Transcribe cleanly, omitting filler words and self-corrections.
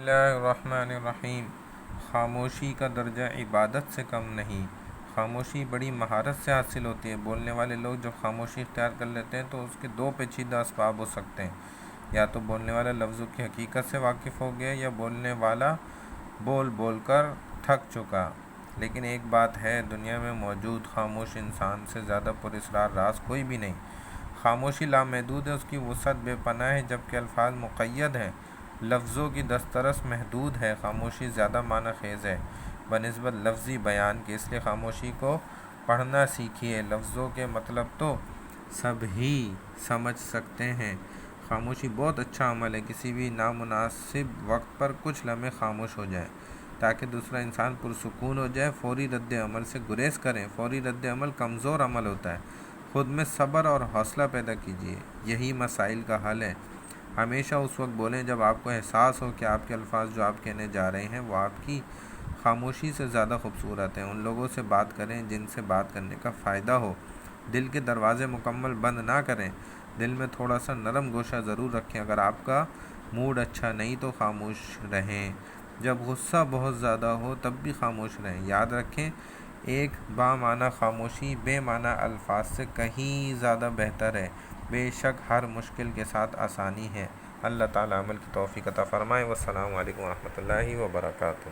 اللہ الرحمن الرحیم۔ خاموشی کا درجہ عبادت سے کم نہیں۔ خاموشی بڑی مہارت سے حاصل ہوتی ہے۔ بولنے والے لوگ جب خاموشی اختیار کر لیتے ہیں تو اس کے دو پیچیدہ اسباب ہو سکتے ہیں، یا تو بولنے والا لفظوں کی حقیقت سے واقف ہو گیا یا بولنے والا بول بول کر تھک چکا۔ لیکن ایک بات ہے، دنیا میں موجود خاموش انسان سے زیادہ پراسرار راز کوئی بھی نہیں۔ خاموشی لامحدود ہے، اس کی وسعت بے پناہ ہے، جبکہ الفاظ مقید ہیں، لفظوں کی دسترس محدود ہے۔ خاموشی زیادہ معنی خیز ہے بنسبت لفظی بیان کے، اس لیے خاموشی کو پڑھنا سیکھیے۔ لفظوں کے مطلب تو سب ہی سمجھ سکتے ہیں۔ خاموشی بہت اچھا عمل ہے۔ کسی بھی نامناسب وقت پر کچھ لمحے خاموش ہو جائیں تاکہ دوسرا انسان پرسکون ہو جائے۔ فوری رد عمل سے گریز کریں۔ فوری رد عمل کمزور عمل ہوتا ہے۔ خود میں صبر اور حوصلہ پیدا کیجیے، یہی مسائل کا حل ہے۔ ہمیشہ اس وقت بولیں جب آپ کو احساس ہو کہ آپ کے الفاظ جو آپ کہنے جا رہے ہیں وہ آپ کی خاموشی سے زیادہ خوبصورت ہیں۔ ان لوگوں سے بات کریں جن سے بات کرنے کا فائدہ ہو۔ دل کے دروازے مکمل بند نہ کریں، دل میں تھوڑا سا نرم گوشہ ضرور رکھیں۔ اگر آپ کا موڈ اچھا نہیں تو خاموش رہیں۔ جب غصہ بہت زیادہ ہو تب بھی خاموش رہیں۔ یاد رکھیں، ایک بامعنی خاموشی بے معنی الفاظ سے کہیں زیادہ بہتر ہے۔ بے شک ہر مشکل کے ساتھ آسانی ہے۔ اللہ تعالیٰ عمل کی توفیق عطا فرمائے۔ والسلام علیکم ورحمۃ اللہ وبرکاتہ۔